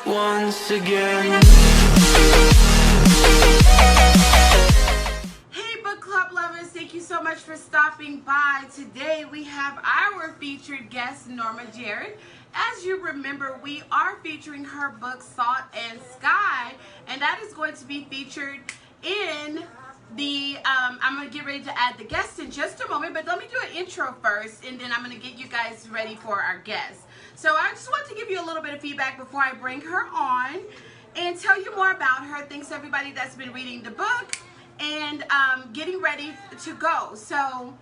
once again. Hey book club lovers, thank you so much for stopping by. Today we have our featured guest, Norma Jarrett. As you remember, we are featuring her book Salt and Sky, and that is going to be featured in the I'm going to get ready to add the guest in just a moment, but let me do an intro first, and then I'm going to get you guys ready for our guest. So I just want to give you a little bit of feedback before I bring her on and tell you more about her. Thanks to everybody that's been reading the book and getting ready to go. So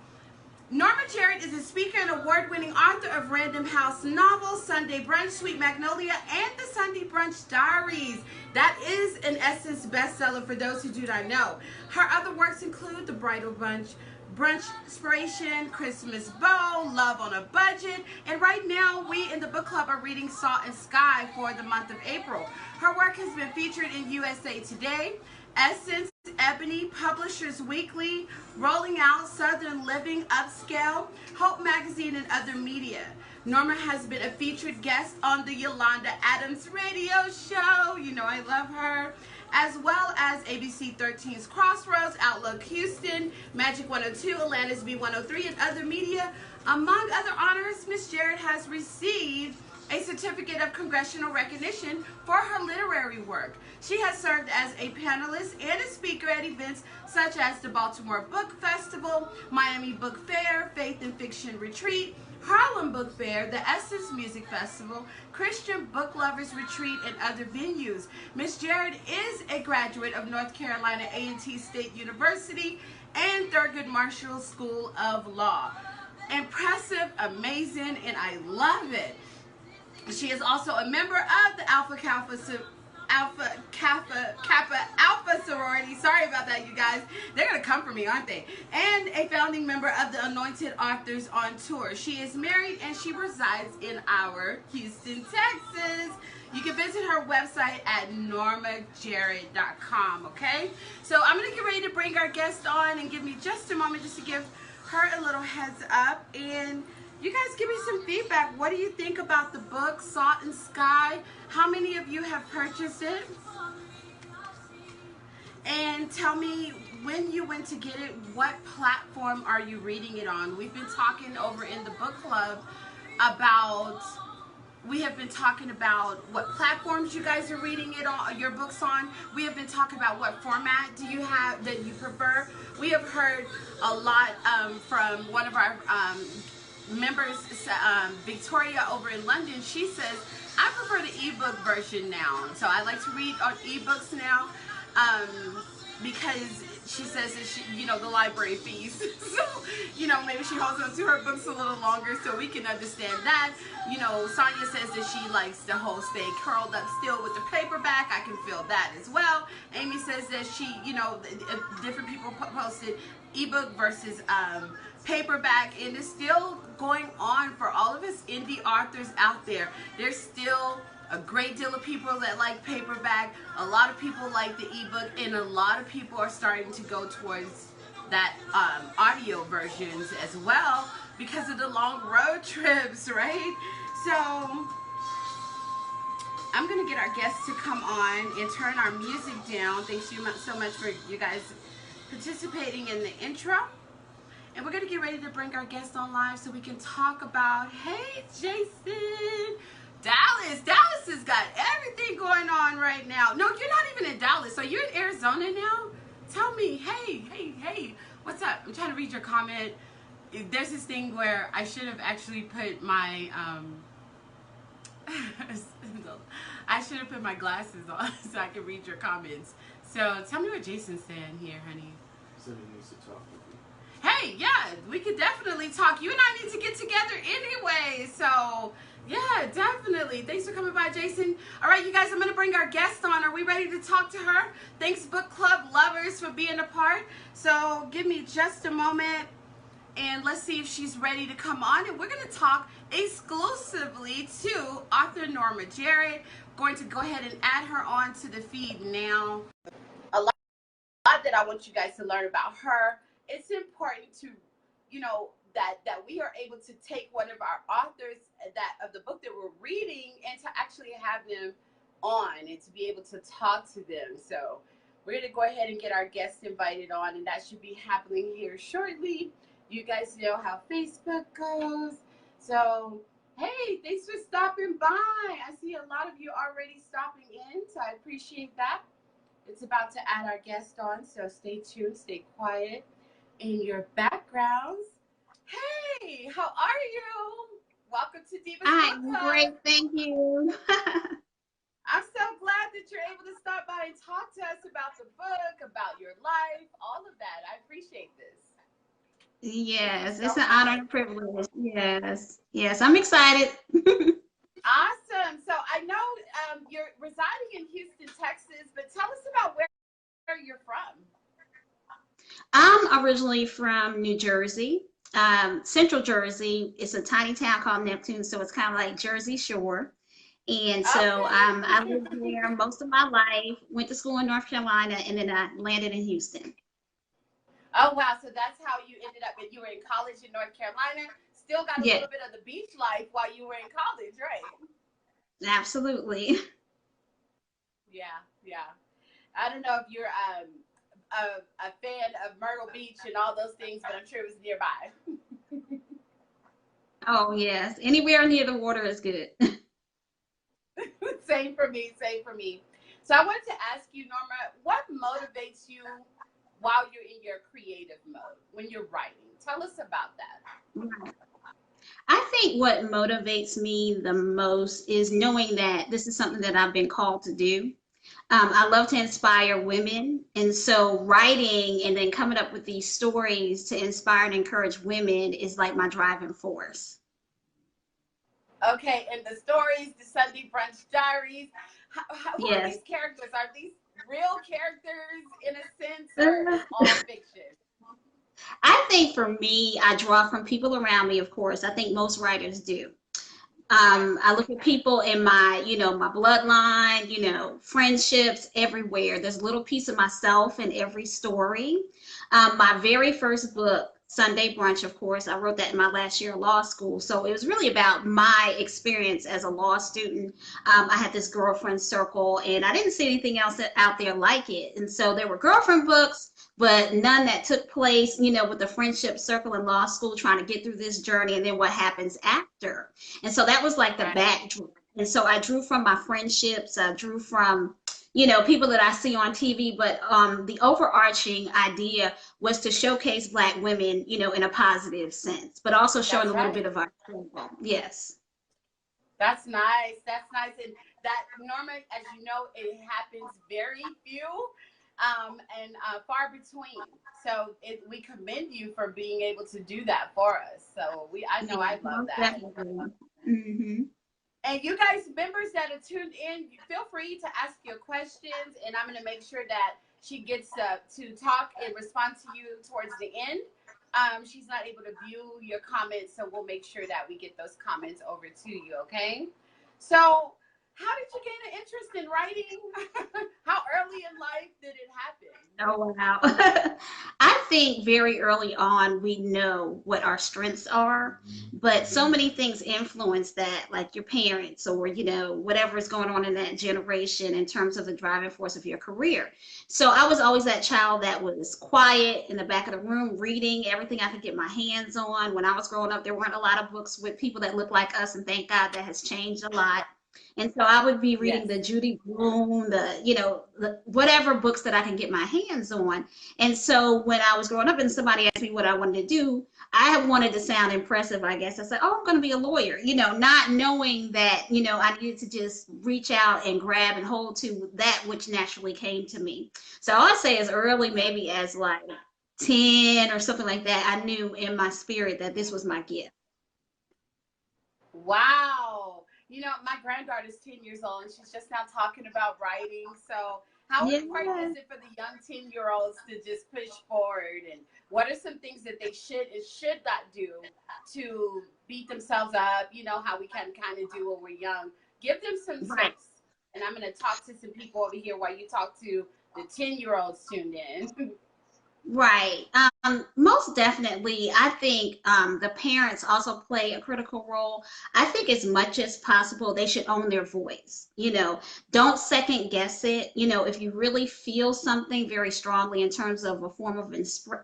Norma Jarrett is a speaker and award-winning author of Random House novels, Sunday Brunch, Sweet Magnolia, and the Sunday Brunch Diaries. That is an Essence bestseller for those who do not know. Her other works include The Bridal Bunch, Brunch Inspiration, Christmas Bow, Love on a Budget, and right now we in the book club are reading Salt and Sky for the month of April. Her work has been featured in USA Today, Essence, Ebony, Publishers Weekly, Rolling Out, Southern Living, Upscale, Hope Magazine, and other media. Norma has been a featured guest on the Yolanda Adams radio show. You know I love her. As well as ABC 13's Crossroads, Outlook Houston, Magic 102, Atlantis B103, and other media. Among other honors, Miss Jarrett has received a certificate of congressional recognition for her literary work. She has served as a panelist and a speaker at events such as the Baltimore Book Festival, Miami Book Fair, Faith and Fiction Retreat, Harlem Book Fair, the Essence Music Festival, Christian Book Lovers Retreat, and other venues. Miss Jarrett is a graduate of North Carolina A&T State University and Thurgood Marshall School of Law. Impressive, amazing, and I love it. She is also a member of the Alpha Kappa Alpha sorority. Sorry about that, you guys. They're going to come for me, aren't they? And a founding member of the Anointed Authors on Tour. She is married and she resides in our Houston, Texas. You can visit her website at normajarrett.com, okay? So I'm going to get ready to bring our guest on, and give me just a moment just to give her a little heads up. And you guys give me some feedback. What do you think about the book, Salt and Sky? How many of you have purchased it? And tell me, when you went to get it, what platform are you reading it on? We've been talking over in the book club about, we have been talking about what platforms you guys are reading it on, your books on. We have been talking about what format do you have that you prefer. We have heard a lot from one of our members, Victoria over in London. She says, I prefer the ebook version now. So I like to read on ebooks now because she says that she, you know, the library fees. So, you know, maybe she holds on to her books a little longer, so we can understand that. You know, Sonia says that she likes the whole stay curled up still with the paperback. I can feel that as well. Amy says that she, you know, different people posted ebook versus paperback, and it's still going on for all of us indie authors out there. There's still a great deal of people that like paperback. A lot of people like the ebook, and a lot of people are starting to go towards that audio versions as well because of the long road trips, right? So I'm gonna get our guests to come on and turn our music down. Thanks you so much for you guys participating in the intro. And we're going to get ready to bring our guest on live so we can talk about, hey, Jason, Dallas. Dallas has got everything going on right now. No, you're not even in Dallas. So you're in Arizona now? Tell me, hey, what's up? I'm trying to read your comment. There's this thing where I should have actually put my, I should have put my glasses on so I can read your comments. So tell me what Jason's saying here, honey. He said he needs to talk with you. Hey, yeah, we could definitely talk. You and I need to get together anyway. So, yeah, definitely. Thanks for coming by, Jason. All right, you guys, I'm going to bring our guest on. Are we ready to talk to her? Thanks, book club lovers, for being a part. So, give me just a moment, and let's see if she's ready to come on. And we're going to talk exclusively to author Norma Jarrett. Going to go ahead and add her on to the feed now. A lot that I want you guys to learn about her. It's important to, you know, that we are able to take one of our authors that of the book that we're reading and to actually have them on and to be able to talk to them. So we're going to go ahead and get our guests invited on, and that should be happening here shortly. You guys know how Facebook goes. So, hey, thanks for stopping by. I see a lot of you already stopping in, so I appreciate that. It's about to add our guest on, so stay tuned, stay quiet in your backgrounds. Hey, how are you? Welcome to Divas Book I'm Club. great, thank you. I'm so glad that you're able to stop by and talk to us about the book, about your life, all of that. I appreciate this. Thank you Yes, so it's an honor much. and privilege. Yes, yes, I'm excited. Awesome. So I know you're residing in Houston, Texas, but tell us about where you're from. I'm originally from New Jersey, Central Jersey. It's a tiny town called Neptune, so it's kind of like Jersey Shore. And so I lived Okay. there most of my life, went to school in North Carolina, and then I landed in Houston. Oh, wow. So that's how you ended up. You were in college in North Carolina, still got a Yeah, little bit of the beach life while you were in college, right? absolutely. Yeah, yeah. I don't know if you're a fan of Myrtle Beach and all those things, but I'm sure it was nearby. Oh, yes, anywhere near the water is good. Same for me, same for me. So I wanted to ask you, Norma, what motivates you while you're in your creative mode when you're writing? Tell us about that. I think what motivates me the most is knowing that this is something that I've been called to do. I love to inspire women, and so writing and then coming up with these stories to inspire and encourage women is like my driving force. Okay, and the stories, the Sunday Brunch Diaries, who are Yes. these characters? Are these real characters in a sense, or Uh, it's all fiction? I think for me, I draw from people around me, of course. I think most writers do. Right. I look at people in my bloodline, friendships everywhere. There's a little piece of myself in every story. My very first book, Sunday Brunch, of course, I wrote that in my last year of law school. So it was really about my experience as a law student. I had this girlfriend circle, and I didn't see anything else out there like it. And so there were girlfriend books, but none that took place, with the friendship circle in law school, trying to get through this journey and then what happens after. And so that was like the Right. backdrop. And so I drew from my friendships, I drew from, people that I see on TV, but the overarching idea was to showcase Black women, in a positive sense, but also showing That's a little right. bit of our struggle. Yes. That's nice. That's nice. And that, Norma, as you know, it happens very few and far between. So we commend you for being able to do that for us. So I know Yeah, I love most that. definitely. Hmm. And you guys, members that are tuned in, feel free to ask your questions, and I'm going to make sure that she gets to talk and respond to you towards the end. She's not able to view your comments, so we'll make sure that we get those comments over to you, okay? So, how did you gain an interest in writing? How early in life did it happen? Oh, wow. I think very early on we know what our strengths are, but so many things influence that, like your parents or, whatever is going on in that generation in terms of the driving force of your career. So I was always that child that was quiet in the back of the room, reading everything I could get my hands on. When I was growing up, there weren't a lot of books with people that look like us, and thank God that has changed a lot. And so I would be reading Yes. the Judy Blume, the whatever books that I can get my hands on. And so when I was growing up and somebody asked me what I wanted to do, I wanted to sound impressive, I guess. I said, oh, I'm going to be a lawyer, not knowing that, I needed to just reach out and grab and hold to that which naturally came to me. So I'd say as early maybe as like 10 or something like that, I knew in my spirit that this was my gift. Wow. My granddaughter is 10 years old and she's just now talking about writing. So, how important Yeah. is it for the young 10-year-olds to just push forward? And what are some things that they should and should not do to beat themselves up? You know, how we can kind of do when we're young. Give them some Right. tips. And I'm going to talk to some people over here while you talk to the 10-year-olds tuned in. Right. Most definitely. I think the parents also play a critical role. I think as much as possible, they should own their voice. Don't second guess it. If you really feel something very strongly in terms of a form of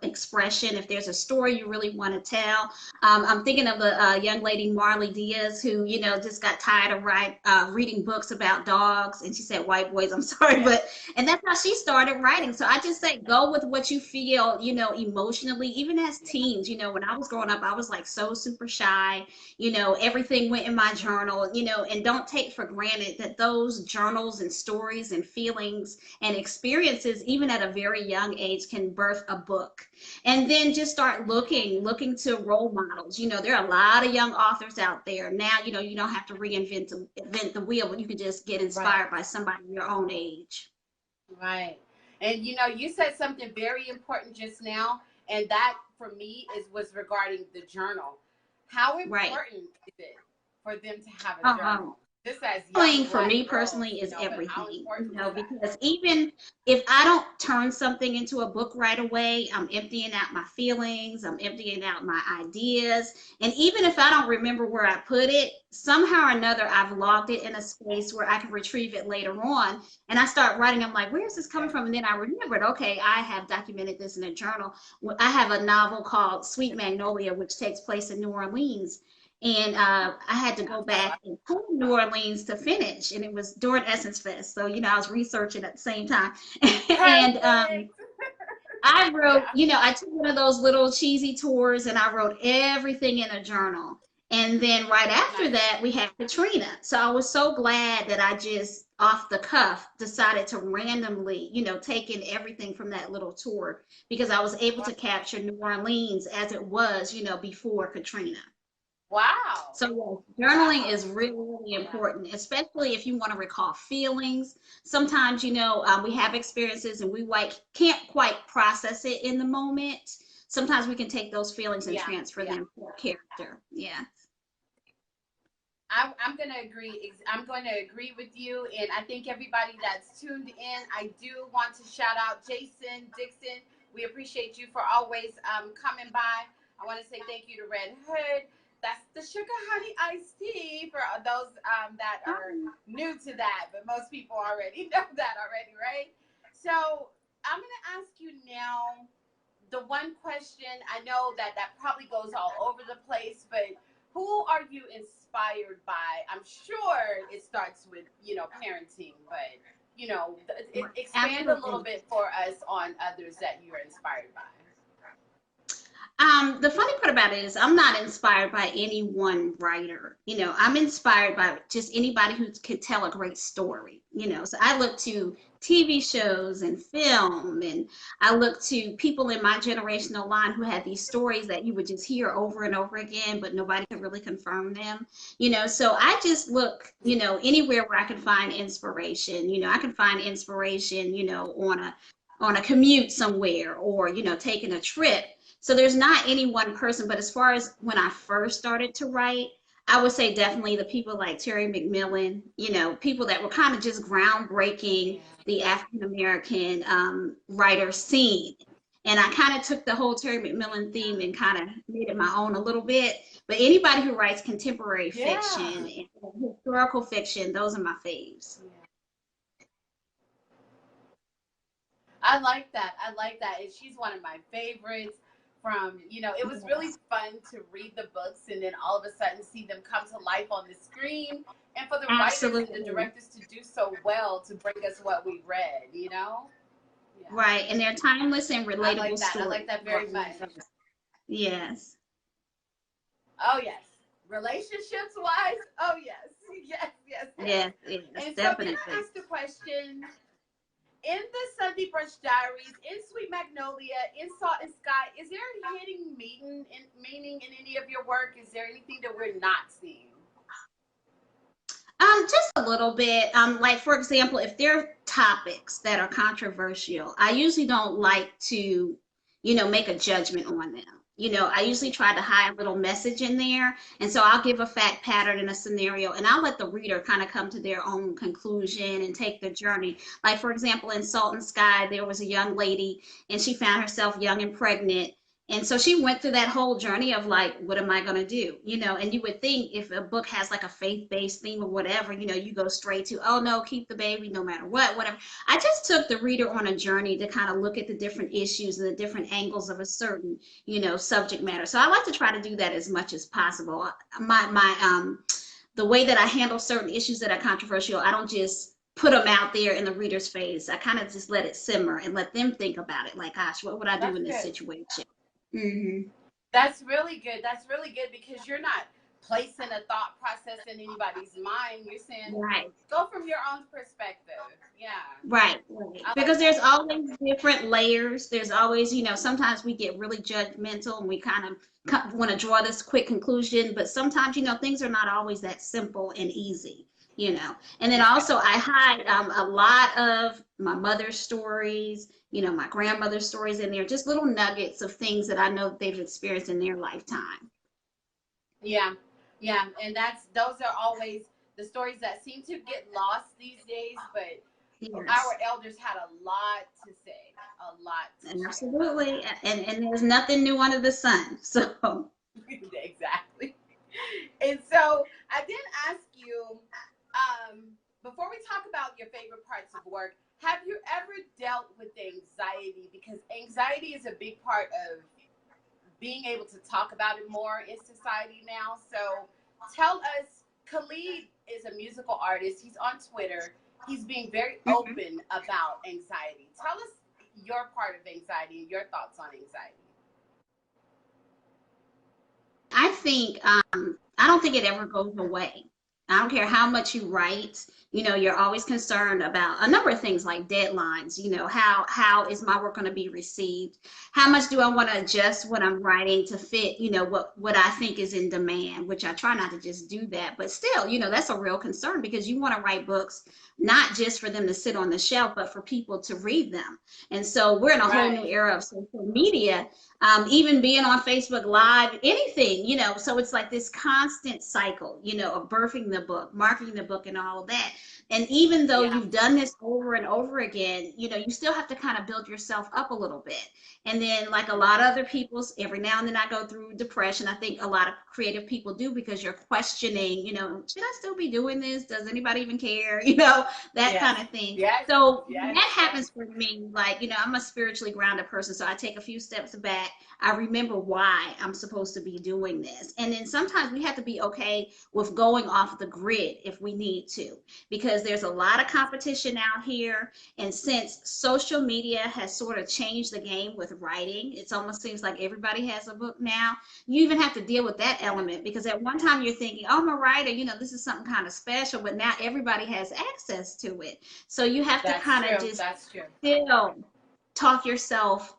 expression, if there's a story you really want to tell. I'm thinking of the young lady Marley Diaz who, just got tired of reading books about dogs, and she said white boys. I'm sorry, but and that's how she started writing. So I just say go with what you feel, emotionally. Even as teens, when I was growing up, I was like so super shy. Everything went in my journal, and don't take for granted that those journals and stories and feelings and experiences, even at a very young age, can birth a book. And then just start looking to role models. There are a lot of young authors out there now. You don't have to invent the wheel, but you can just get Right. inspired by somebody your own age. Right. And you said something very important just now, and that for me is was regarding the journal. How Right. important is it for them to have a Um, journal? Just as young Journaling for black me girls, personally is but how everything, important is that? because even if I don't turn something into a book right away, I'm emptying out my feelings, I'm emptying out my ideas. And even if I don't remember where I put it, somehow or another, I've logged it in a space where I can retrieve it later on. And I start writing, I'm like, where is this coming Yes. from? And then I remembered, okay, I have documented this in a journal. I have a novel called Sweet Magnolia, which takes place in New Orleans. And I had to go Oh, back and pull New Orleans to finish, and it was during Essence Fest. So, I was researching at the same time. And perfect. I wrote, Yeah. I took one of those little cheesy tours and I wrote everything in a journal. And then right after Nice. that, we had Katrina. So I was so glad that I just off the cuff decided to randomly, take in everything from that little tour because I was able to capture New Orleans as it was, before Katrina. Wow. So yes, journaling Wow. is really, really Yeah. important, especially if you want to recall feelings. Sometimes, we have experiences and we can't quite process it in the moment. Sometimes we can take those feelings and Yeah. transfer Yeah. them to a character. Yeah. I'm going to agree. I'm going to agree with you. And I think everybody that's tuned in, I do want to shout out Jason Dixon. We appreciate you for always coming by. I want to say thank you to Red Hood. That's the sugar honey iced tea for those that are Um, new to that, but most people already know that already, right? So I'm going to ask you now the one question. I know that that probably goes all over the place, but who are you inspired by? I'm sure it starts with, parenting, but, expand a little Absolutely. bit for us on others that you're inspired by. The funny part about it is I'm not inspired by any one writer. I'm inspired by just anybody who can tell a great story. So I look to TV shows and film, and I look to people in my generational line who had these stories that you would just hear over and over again, but nobody could really confirm them. So I just look, anywhere where I can find inspiration. I can find inspiration, on a commute somewhere or, taking a trip. So there's not any one person, but as far as when I first started to write, I would say definitely the people like Terry McMillan, people that were kind of just groundbreaking Yeah. the African American writer scene. And I kind of took the whole Terry McMillan theme Yeah. and kind of made it my own a little bit. But anybody who writes contemporary fiction Yeah. and historical fiction, those are my faves. Yeah. I like that. I like that. And she's one of my favorites. It was really Yes, fun to read the books and then all of a sudden see them come to life on the screen. And for the writers and the absolutely. directors to do so well to bring us what we read. Yeah. Right. And they're timeless and I like relatable that. I stories. like that very much. Yes. Oh, yes. Relationships wise, oh, yes. Yes, yes, yes. Yes, yes, And so then I definitely. asked the question in the Sunday Brunch Diaries, in Sweet Magnolia, in Salt and Sky, is there a hidden meaning in any of your work? Is there anything that we're not seeing? Just a little bit. Like for example, if there are topics that are controversial, I usually don't like to, make a judgment on them. I usually try to hide a little message in there. And so I'll give a fact pattern in a scenario and I'll let the reader kind of come to their own conclusion and take the journey. Like for example, in Salt and Sky, there was a young lady and she found herself young and pregnant. And so she went through that whole journey of like, what am I going to do? You know, and you would think if a book has like a faith-based theme or whatever, you know, you go straight to, oh no, keep the baby no matter what, whatever. I just took the reader on a journey to kind of look at the different issues and the different angles of a certain, you know, subject matter. So I like to try to do that as much as possible. The way that I handle certain issues that are controversial, I don't just put them out there in the reader's face. I kind of just let it simmer and let them think about it. Like, gosh, what would I do That's in this good. situation? Hmm. That's really good. That's really good because you're not placing a thought process in anybody's mind. You're saying, Right. go from your own perspective. Yeah, Right, right. I Because like there's that. always different layers. There's always, you know, sometimes we get really judgmental and we kind of want to draw this quick conclusion, but sometimes, you know, things are not always that simple and easy, you know. And then Yeah. also, I hide a lot of my mother's stories, you know, my grandmother's stories in there, just little nuggets of things that I know that they've experienced in their lifetime. Yeah, yeah, and that's those are always the stories that seem to get lost these days. But Yes. our elders had a lot to say, a lot to share. Absolutely. Yeah, And there's nothing new under the sun. So, exactly. And so I did ask you, before we talk about your favorite parts of work, have you ever dealt with anxiety? Because anxiety is a big part of being able to talk about it more in society now. So tell us, Khalid is a musical artist. He's on Twitter. He's being very mhm. open about anxiety. Tell us your part of anxiety and your thoughts on anxiety. I think I don't think it ever goes away. I don't care how much you write, you know, you're always concerned about a number of things like deadlines, you know, how is my work going to be received? How much do I want to adjust what I'm writing to fit, you know, what I think is in demand, which I try not to just do that, but still, you know, that's a real concern because you want to write books not just for them to sit on the shelf, but for people to read them. And so we're in a whole new Right. era of social media, even being on Facebook Live, anything, you know. So it's like this constant cycle, you know, of birthing the book, marketing the book, and all of that. And even though Yeah. you've done this over and over again, you know, you still have to kind of build yourself up a little bit. And then, like a lot of other people's, every now and then I go through depression. I think a lot of creative people do because you're questioning, you know, should I still be doing this? Does anybody even care? You know, that Yes. kind of thing. Yes. So when Yes. that Yes. happens for me, like, you know, I'm a spiritually grounded person. So I take a few steps back. I remember why I'm supposed to be doing this. And then sometimes we have to be okay with going off the grid if we need to, because there's a lot of competition out here. And since social media has sort of changed the game with writing, it almost seems like everybody has a book now. You even have to deal with that element because at one time you're thinking, oh, I'm a writer, you know, this is something kind of special, but now everybody has access to it. So you have to That's kind of true. just That's true. still talk yourself,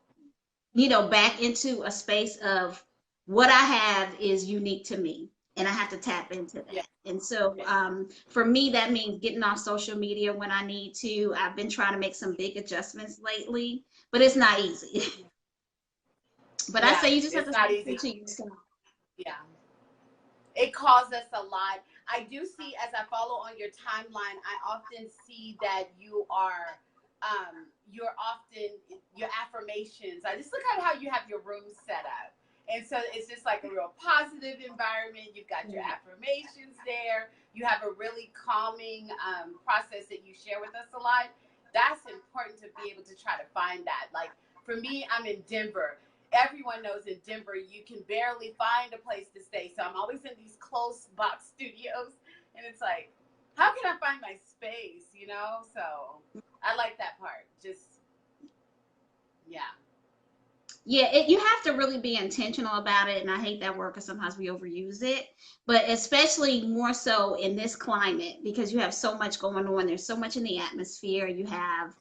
you know, back into a space of what I have is unique to me. And I have to tap into Yeah. that. And so for me, that means getting off social media when I need to. I've been trying to make some big adjustments lately, but it's not easy. But I Yeah. say you just have It's to not stay true easy. to yourself. Yeah. It caused us a lot. I do see as I follow on your timeline, I often see that you're often your affirmations. I just look at how you have your room set up. And so it's just like a real positive environment. You've got your Right. affirmations there. You have a really calming process that you share with us a lot. That's important to be able to try to find that. Like for me, I'm in Denver. Everyone knows in Denver you can barely find a place to stay. So I'm always in these close box studios, and it's like, how can I find my space? You know, so I like that part. Just yeah, Yeah, you have to really be intentional about it. And I hate that word because sometimes we overuse it, but especially more so in this climate because you have so much going on. There's so much in the atmosphere. You have,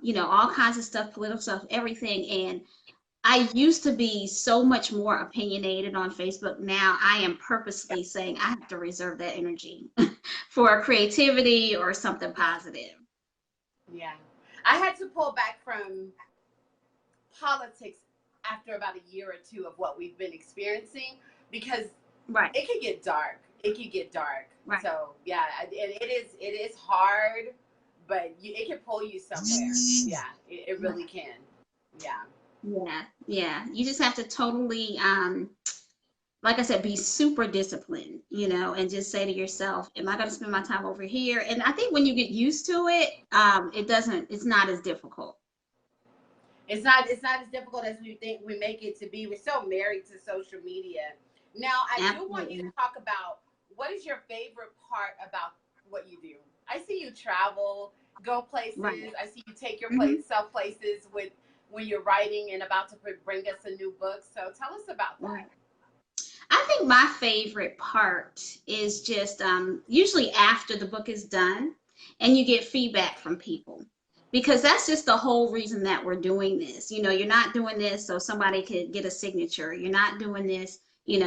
you know, all kinds of stuff, political stuff, everything. And I used to be so much more opinionated on Facebook. Now I am purposely saying I have to reserve that energy for creativity or something yeah, positive. yeah. I had to pull back from politics after about a year or two of what we've been experiencing because Right, it could get dark. It could get dark. right. So yeah, and it is hard, but it can pull you somewhere. Yeah, it really can. Yeah. Yeah, yeah. You just have to totally, like I said, be super disciplined, and just say to yourself, am I going to spend my time over here? And I think when you get used to it, it's not as difficult. It's not as difficult as we think we make it to be. We're so married to social media. Now, I do want you to Absolutely. talk about what is your favorite part about what you do. I see you travel, go Right. places. I see you take your Hmm. self places with when you're writing and about to bring us a new book. So tell us about Right. that. I think my favorite part is just usually after the book is done and you get feedback from people. Because that's just the whole reason that we're doing this. You're not doing this so somebody could get a signature. You're not doing this,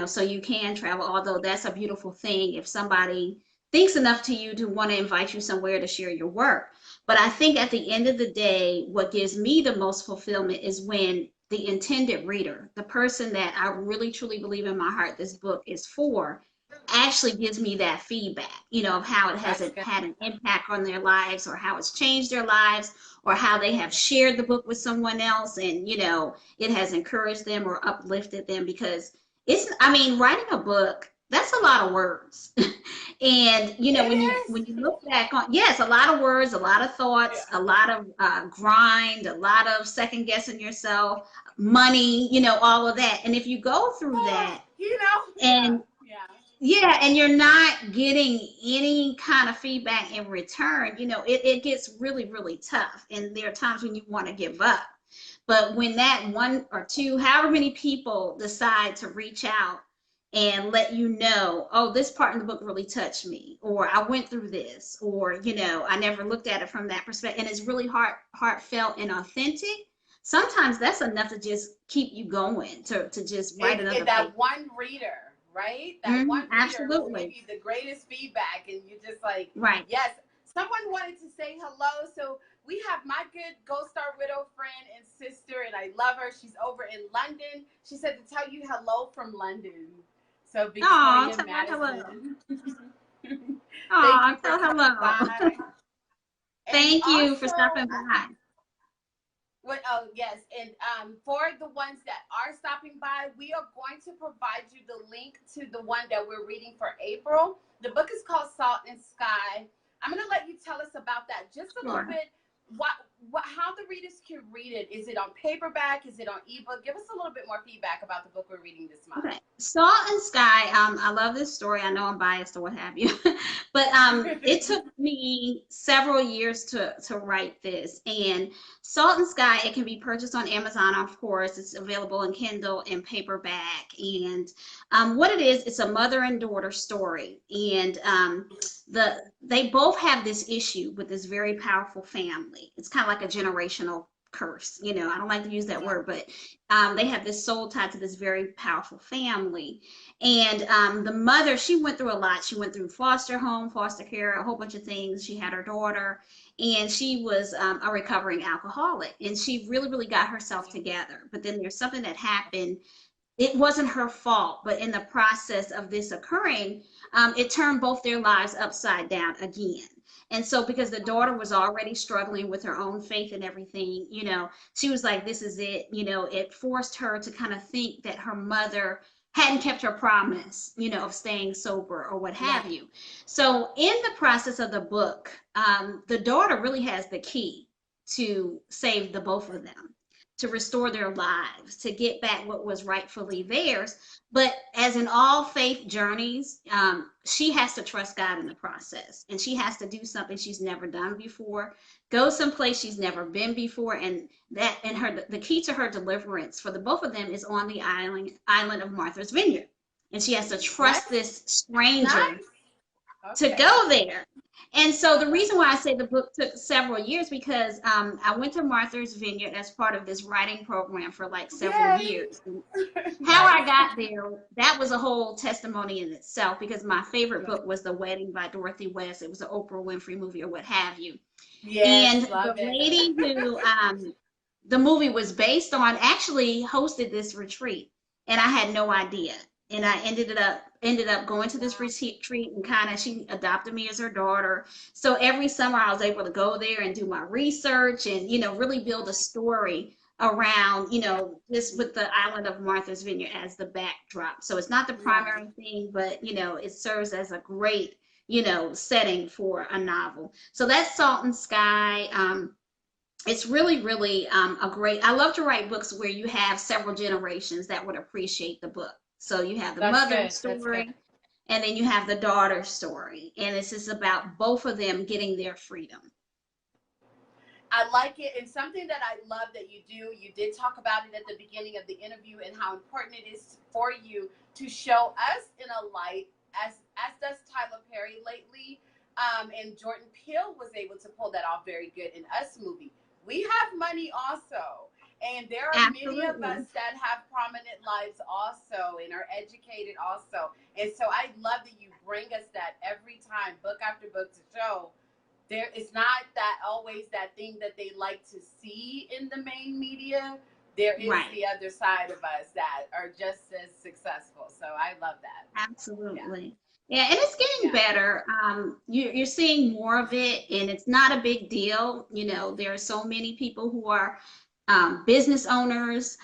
so you can travel, although that's a beautiful thing if somebody thinks enough to you to want to invite you somewhere to share your work. But I think at the end of the day, what gives me the most fulfillment is when the intended reader, the person that I really truly believe in my heart this book is for, actually gives me that feedback, of how it has That's good. had an impact on their lives or how it's changed their lives or how they have shared the book with someone else and, it has encouraged them or uplifted them because I mean, writing a book, that's a lot of words. And It when you is. look back on, yes, a lot of words, a lot of Yeah. thoughts, a lot of grind, a lot of second guessing yourself, money, all of that. And if you go through Oh, that yeah, and yeah. yeah, and you're not getting any kind of feedback in return, it gets really, really tough. And there are times when you want to give up. But when that one or two, however many people decide to reach out and let you know, oh, this part in the book really touched me, or I went through this, or, I never looked at it from that perspective, and it's really heartfelt and authentic. Sometimes that's enough to just keep you going, to just write It another that page. one reader, right? That Hmm. one reader who gave Absolutely. you the greatest feedback, and you just like, Right. yes. Someone wanted to say hello, so we have my good Gold Star Widow friend and sister, and I love her. She's over in London. She said to tell you hello from London. So Oh, Victoria tell her hello. Madison, thank Oh, you for tell her coming hello. by, and Thank you for also stopping by. what? Oh, yes. And for the ones that are stopping by, we are going to provide you the link to the one that we're reading for April. The book is called Salt and Sky. I'm going to let you tell us about that just a little Sure. bit. How the readers can read it. Is it on paperback? Is it on ebook? Give us a little bit more feedback about the book we're reading this month. Okay. Salt and Sky. I love this story. I know I'm biased or what have you, but it took me several years to write this. And Salt and Sky, it can be purchased on Amazon, of course. It's available in Kindle and paperback. And what it is, it's a mother and daughter story. And they both have this issue with this very powerful family. It's kind of like a generational curse. I don't like to use that Yeah. word, but they have this soul tied to this very powerful family. And the mother, she went through a lot. She went through foster home, foster care, a whole bunch of things. She had her daughter, and she was a recovering alcoholic. And she really, really got herself together. But then there's something that happened. It wasn't her fault, but in the process of this occurring, it turned both their lives upside down again. And so, because the daughter was already struggling with her own faith and everything, she was like, this is it. It forced her to kind of think that her mother hadn't kept her promise, of staying sober or what have Right. you. So, in the process of the book, the daughter really has the key to save the both of them, to restore their lives, to get back what was rightfully theirs. But as in all faith journeys, she has to trust God in the process, and she has to do something she's never done before, go someplace she's never been before, and the key to her deliverance for the both of them is on the island of Martha's Vineyard, and she has to trust Nice. this stranger Nice. to Okay. go there. And so the Okay. reason why I say the book took several years because I went to Martha's Vineyard as part of this writing program for like several Yay. years. And how I Nice. got there, that was a whole testimony in itself because my favorite Right. book was The Wedding by Dorothy West. It was an Oprah Winfrey movie or what have you. And Yes, the love it. lady who the movie was based on actually hosted this retreat, and I had no idea. And I ended up going to this Wow. retreat, and kind of she adopted me as her daughter. So every summer I was able to go there and do my research and really build a story around, just with the island of Martha's Vineyard as the backdrop. So it's not the Right. primary thing, but it serves as a great, setting for a novel. So that's Salt and Sky. It's really, really a great. I love to write books where you have several generations that would appreciate the book. So you have the That's mother's good. That's good. story, and then you have the daughter's story, and it's just about both of them getting their freedom. I like it. And something that I love that you do, you did talk about it at the beginning of the interview and how important it is for you to show us in a light, as does Tyler Perry lately. And Jordan Peele was able to pull that off very good in Us movie. We have money also. And there are many of Absolutely. us that have prominent lives also and are educated also. And so I love that you bring us that every time, book after book, to show there is not that always that thing that they like to see in the main media. There is Right. the other side of us that are just as successful. So I love that. Yeah. Absolutely. Yeah, and it's getting Yeah. better. You're seeing more of it, and it's not a big deal. There are so many people who are business owners,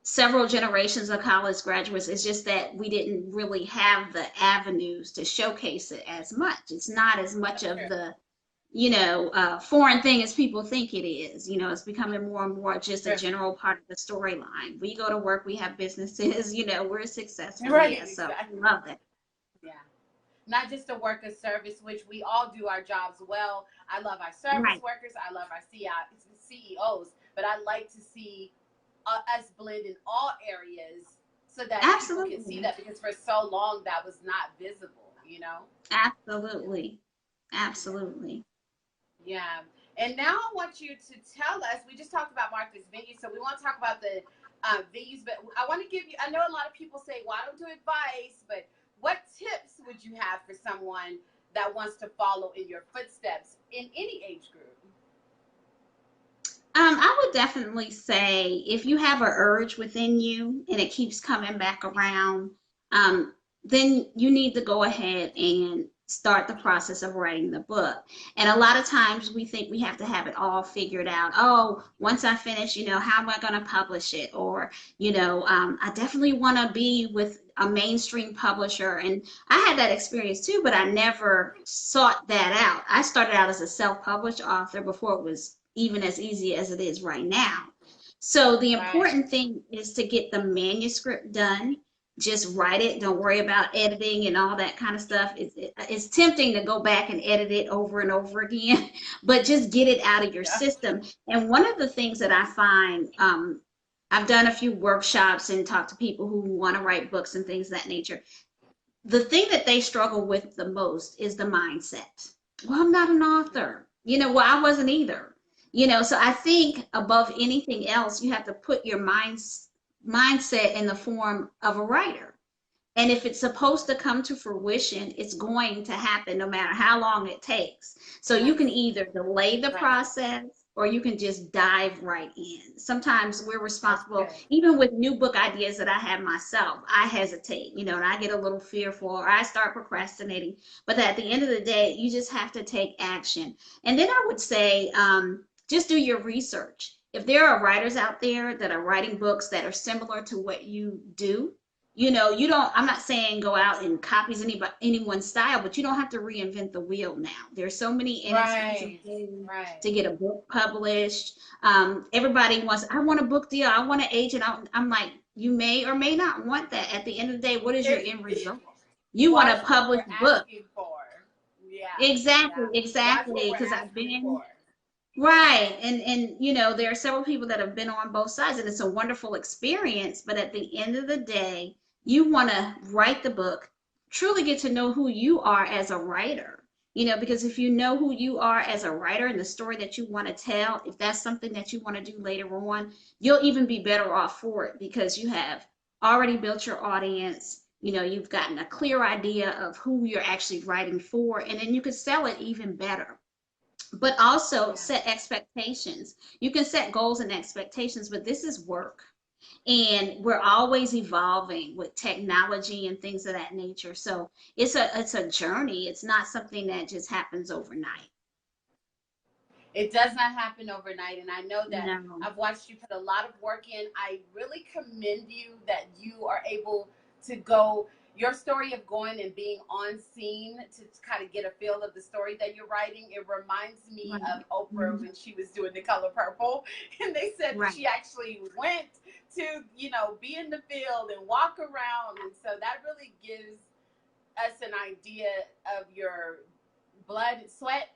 several generations of college graduates. It's just that we didn't really have the avenues to showcase it as much. It's not as much That's of true. the foreign thing as people think it is. It's becoming more and more just a True. general part of the storyline. We go to work, we have businesses, we're successful. Right. Yeah, so I Exactly. love that. Yeah. Not just a work of service, which we all do our jobs well. I love our service Right. workers. I love our CEOs, but I like to see us blend in all areas so that people can see Absolutely. that because for so long that was not visible, you know? Absolutely. Yeah. Absolutely. Yeah. And now I want you to tell us, we just talked about Martha's Vineyard, so we want to talk about the venues, but I want to give you, I know a lot of people say, well, I don't do advice, but what tips would you have for someone that wants to follow in your footsteps in any age group? I would definitely say if you have an urge within you and it keeps coming back around, um, then you need to go ahead and start the process of writing the book. And a lot of times we think we have to have it all figured out. Oh, once I finish, how am I going to publish it? Or, I definitely want to be with a mainstream publisher. And I had that experience too, but I never sought that out. I started out as a self-published author before it was even as easy as it is right now. So the Right. important thing is to get the manuscript done. Just write it. Don't worry about editing and all that kind of stuff. It's tempting to go back and edit it over and over again, but just get it out of your Yeah. system. And one of the things that I find, I've done a few workshops and talked to people who want to write books and things of that nature. The thing that they struggle with the most is the mindset. Well, I'm not an author. Well, I wasn't either. So I think above anything else, you have to put your mindset in the form of a writer. And if it's supposed to come to fruition, it's going to happen no matter how long it takes. So you can Yes. either delay the Right. process or you can just dive right in. Sometimes we're That's responsible, good. even with new book ideas that I have myself, I hesitate, and I get a little fearful or I start procrastinating. But at the end of the day, you just have to take action. And then I would say, just do your research. If there are writers out there that are writing books that are similar to what you do, you don't, I'm not saying go out and copies anyone's style, but you don't have to reinvent the wheel now. There's so many inexpensive Right. ways Right. to get a book published. Everybody wants, I want a book deal, I want an agent. I'm like, you may or may not want that. At the end of the day, what is your end It, result? You want a watch what we're published book. asking for. Yeah. Exactly, Yeah. Watch what exactly. we're Because I've asking been for. right, and there are several people that have been on both sides, and it's a wonderful experience. But at the end of the day, you want to write the book, truly get to know who you are as a writer. Because if you know who you are as a writer and the story that you want to tell, if that's something that you want to do later on, you'll even be better off for it because you have already built your audience. You've gotten a clear idea of who you're actually writing for, and then you can sell it even better, but also Yeah. set expectations. You can set goals and expectations, but this is work. And we're always evolving with technology and things of that nature. So it's a journey. It's not something that just happens overnight. It does not happen overnight. And I know that No. I've watched you put a lot of work in. I really commend you that you are able to go, your story of going and being on scene to kind of get a feel of the story that you're writing. It reminds me Right. of Oprah Mhm. when she was doing The Color Purple. And they said that Right. she actually went to, be in the field and walk around. And so that really gives us an idea of your blood, sweat,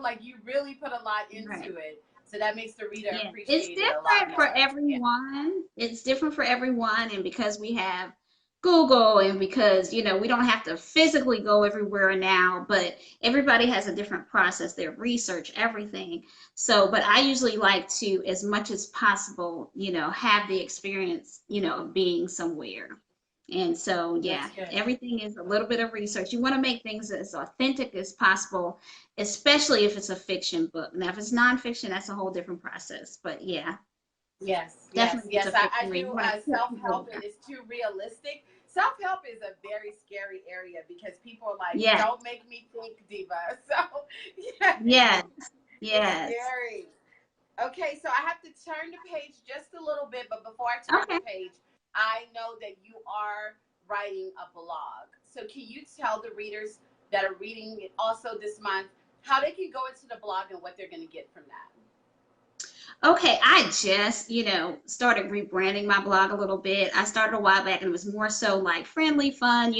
like you really put a lot Right. into it. So that makes the reader Yeah. It's appreciate it a lot different for more. Yeah. everyone. It's different for everyone. And because we have Google and because, we don't have to physically go everywhere now, but everybody has a different process. They research everything. So, but I usually like to, as much as possible, have the experience, of being somewhere. And so, That's yeah, good. everything is a little bit of research. You want to make things as authentic as possible, especially if it's a fiction book. Now, if it's nonfiction, that's a whole different process. But yeah, Yes, yes, definitely if it's yes. a I fiction read. You do want to put people self-help and there. it's too realistic. Self-help is a very scary area because people are like, Yeah, don't make me think, Diva. So, yeah, yes, it's yes. scary. Okay, so I have to turn the page just a little bit, but before I turn the Okay. page, I know that you are writing a blog. So can you tell the readers that are reading it also this month how they can go into the blog and what they're going to get from that? Okay, I just, started rebranding my blog a little bit. I started a while back and it was more so like friendly, fun,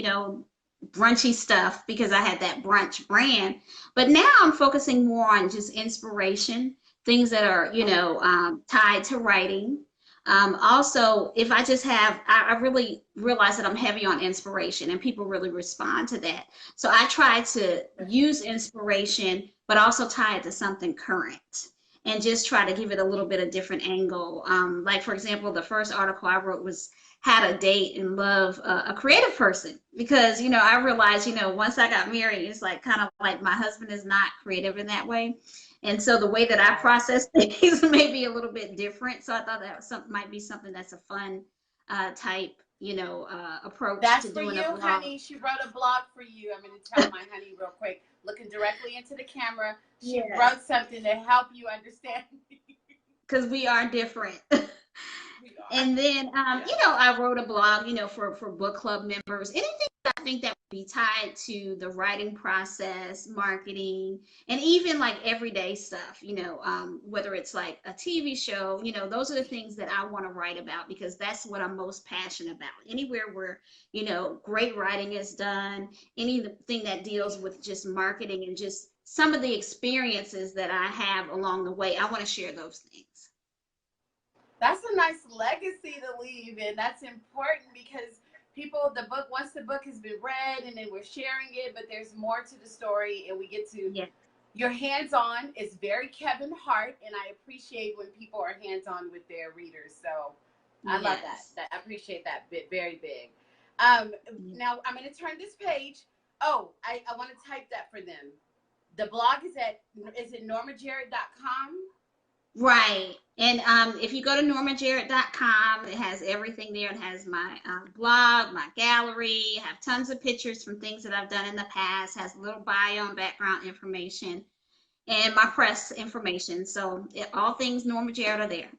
brunchy stuff because I had that brunch brand. But now I'm focusing more on just inspiration, things that are, Okay. tied to writing. Also, if I just have, I really realize that I'm heavy on inspiration and people really respond to that. So I try to use inspiration, but also tie it to something current and just try to give it a little bit of different angle. Like for example, the first article I wrote was how to date and love a creative person because I realized once I got married, it's like kind of like my husband is not creative in that way, and so the way that I Right. process things may be a little bit different. So I thought that might be something that's a fun type approach That's to for doing a you, blog. honey. She wrote a blog for you. I'm going to tell my honey real quick, looking directly into the camera. She Yes, wrote something to help you understand me. because we are different. We are. And then, Yes. I wrote a blog, for book club members. Anything that I think that would be tied to the writing process, marketing, and even like everyday stuff, whether it's like a TV show, those are the things that I want to write about because that's what I'm most passionate about. Anywhere where, great writing is done, anything that deals with just marketing and just some of the experiences that I have along the way, I want to share those things. That's a nice legacy to leave, and that's important because people, the book, once the book has been read and then we're sharing it, but there's more to the story, and we get to, Yeah. you're hands on. It's very Kevin Hart, and I appreciate when people are hands on with their readers. So I love that. Yes. I appreciate that bit very big. Yeah. Now I'm going to turn this page. Oh, I want to type that for them. The blog is it normajarrett.com? Right. And if you go to normajarrett.com, it has everything there. It has my blog, my gallery, have tons of pictures from things that I've done in the past, has a little bio and background information, and my press information. So all things Norma Jarrett are there.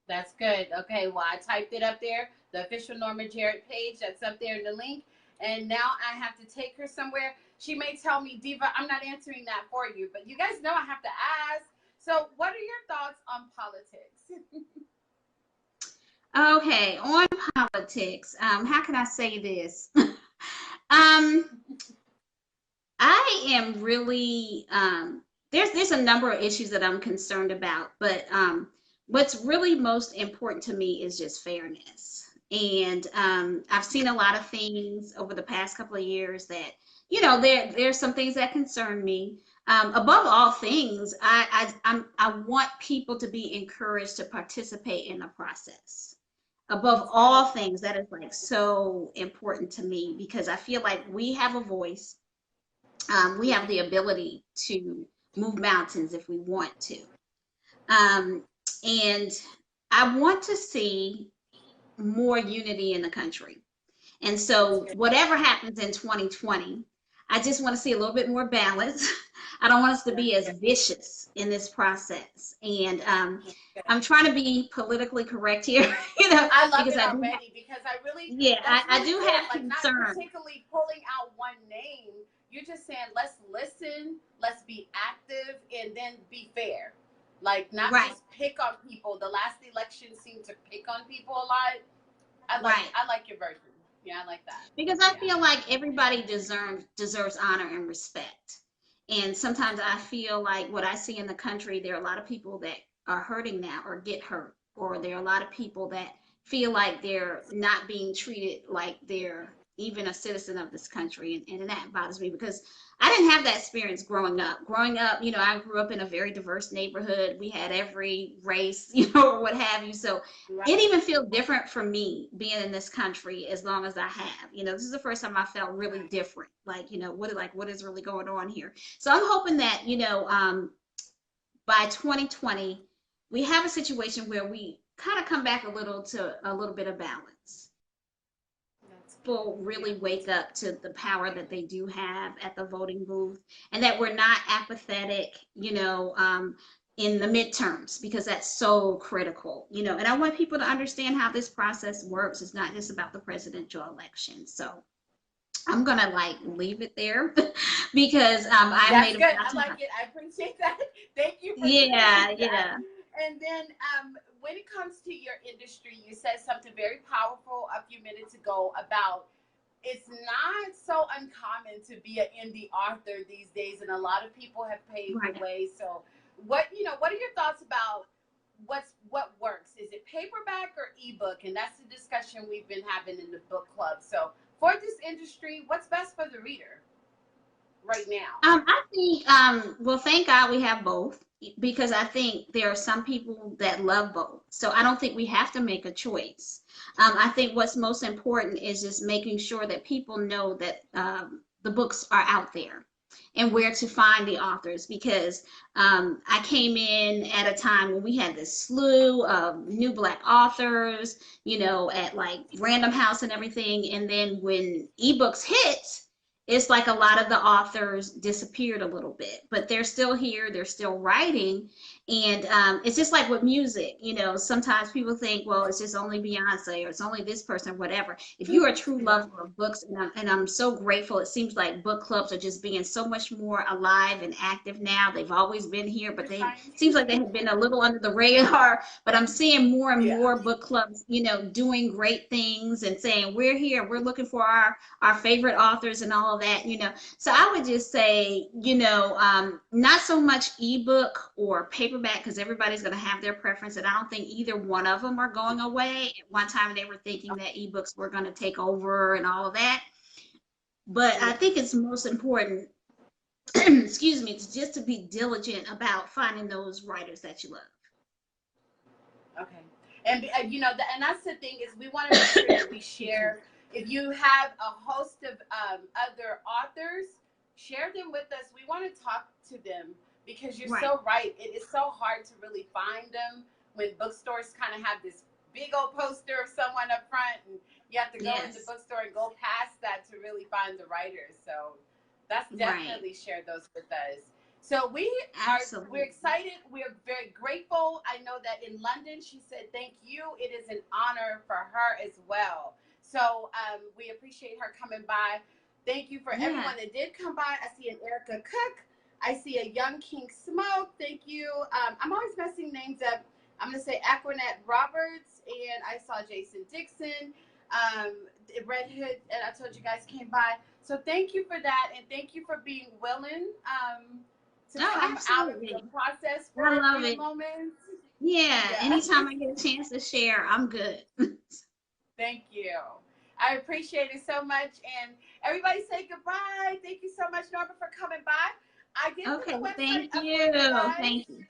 That's good. Okay, well, I typed it up there, the official Norma Jarrett page. That's up there in the link. And now I have to take her somewhere. She may tell me, Diva, I'm not answering that for you, but you guys know I have to ask. So, what are your thoughts on politics? Okay, on politics, how can I say this? um, I am really there's a number of issues that I'm concerned about, but what's really most important to me is just fairness. And I've seen a lot of things over the past couple of years that there's some things that concern me. Above all things, I want people to be encouraged to participate in the process. Above That's all good. things, that is like so important to me because I feel like we have a voice, we have the ability to move mountains if we want to. Um, and I want to see more unity in the country. And That's so, good. whatever happens in 2020, I just want to see a little bit more balance. I don't want us to be as vicious in this process. And I'm trying to be politically correct here, I love because it I do, already because yeah, that's I really do good. have Like, not concern. particularly pulling out one name. You're just saying, let's listen, let's be active, and then be fair. Like, not Right, just pick on people. The last election seemed to pick on people a lot. right. I like your version. Yeah, I like that. Because I Yeah. feel like everybody deserves honor and respect. And sometimes I feel like what I see in the country, there are a lot of people that are hurting now or get hurt, or there are a lot of people that feel like they're not being treated like they're even a citizen of this country. And that bothers me because I didn't have that experience growing up. Growing up, I grew up in a very diverse neighborhood. We had every race, or what have you. So Right. it even feels different for me being in this country as long as I have. This is the first time I felt really different. What is really going on here? So I'm hoping that, by 2020, we have a situation where we kind of come back to a little bit of balance. That's good. People really Yeah. wake up to the power that they do have at the voting booth, and that we're not apathetic, in the midterms, because that's so critical, and I want people to understand how this process works. It's not just about the presidential election. So I'm gonna leave it there because I That's made a good. vow I to like it. I appreciate that. Thank you for yeah, sharing that. yeah, And then when it comes to your industry, you said something very powerful a few minutes ago about it's not so uncommon to be an indie author these days, and a lot of people have paved the right. way. So, what are your thoughts about what works? Is it paperback or ebook? And that's the discussion we've been having in the book club. So, for this industry, what's best for the reader right now? I think, well, thank God we have both, because I think there are some people that love both. So I don't think we have to make a choice. I think what's most important is just making sure that people know that the books are out there and where to find the authors, because I came in at a time when we had this slew of new Black authors, at like Random House and everything. And then when ebooks hit, it's like a lot of the authors disappeared a little bit, but they're still here, they're still writing. And it's just like with music, sometimes people think, well, it's just only Beyonce or it's only this person, whatever. If you're a true lover of books, and I'm so grateful, it seems like book clubs are just being so much more alive and active now. They've always been here, but they seems like they have been a little under the radar. But I'm seeing more and Yeah. more book clubs, doing great things and saying, we're here, we're looking for our favorite authors and all of that. So I would just say, not so much ebook or paperback, because everybody's going to have their preference, and I don't think either one of them are going away. At one time they were thinking that ebooks were going to take over and all of that, but I think it's most important excuse me, just to be diligent about finding those writers that you love. Okay. And and that's the thing is we want to make sure that we share. If you have a host of other authors, share them with us. We want to talk to them because you're Right. so right. It is so hard to really find them when bookstores kind of have this big old poster of someone up front, and you have to go in the Yes. bookstore and go past that to really find the writers. So that's Right. definitely share those with us. So we're Absolutely. excited. We're very grateful. I know that in London, she said thank you. It is an honor for her as well. So we appreciate her coming by. Thank you for Yeah. everyone that did come by. I see an Erica Cook. I see a Young King Smoke. Thank you. I'm always messing names up. I'm going to say Aquanette Roberts, and I saw Jason Dixon. Red Hood, and I told you guys came by. So thank you for that, and thank you for being willing to Oh, come out of your absolutely. process for I a love few it. moments. Yeah. Yeah. Anytime I get a chance to share, I'm good. Thank you. I appreciate it so much. And everybody say goodbye. Thank you so much, Norma, for coming by. I did put Okay. the website Thank up for you. you guys. Thank you.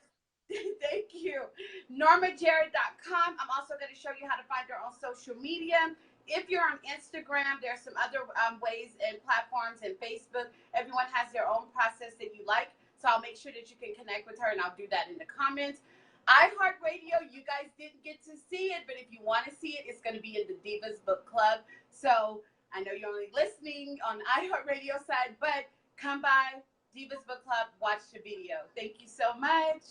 Thank you. NormaJarrett.com. I'm also going to show you how to find her on social media. If you're on Instagram, there are some other ways and platforms, and Facebook. Everyone has their own process that you like. So I'll make sure that you can connect with her, and I'll do that in the comments. iHeartRadio, you guys didn't get to see it, but if you want to see it, it's going to be in the Divas Book Club. So I know you're only listening on the iHeartRadio side, but come by Divas Book Club, watch the video. Thank you so much.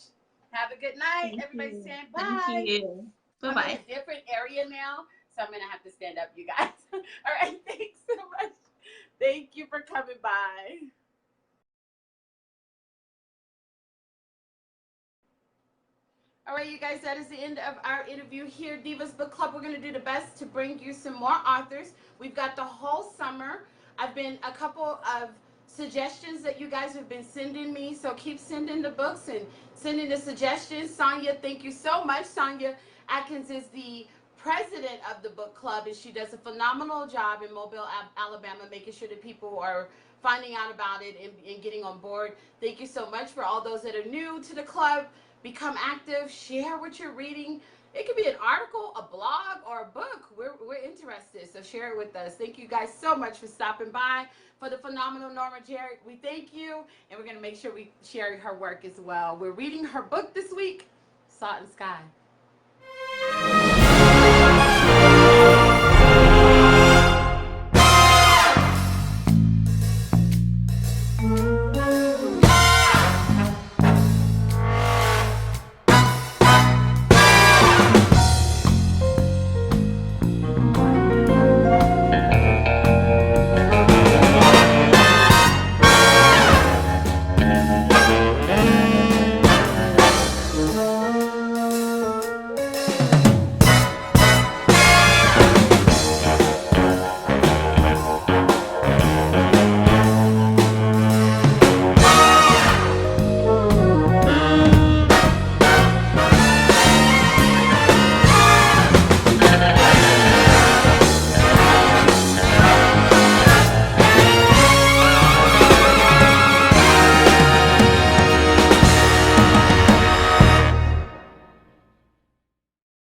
Have a good night. Thank Everybody you. stand Thank by. you. I'm in Bye-bye. a different area now, so I'm going to have to stand up, you guys. All right, thanks so much. Thank you for coming by. All right, you guys, that is the end of our interview here, Divas Book Club. We're going to do the best to bring you some more authors. We've got the whole summer. I've been a couple of suggestions that you guys have been sending me, so keep sending the books and sending the suggestions. Sonia, thank you so much. Sonia Atkins is the president of the book club, and she does a phenomenal job in Mobile, Alabama, making sure that people are finding out about it and getting on board. Thank you so much for all those that are new to the club. Become active, share what you're reading. It could be an article, a blog, or a book. We're interested, so share it with us. Thank you guys so much for stopping by. For the phenomenal Norma Jarrett, we thank you, and we're going to make sure we share her work as well. We're reading her book this week, Salt and Sky.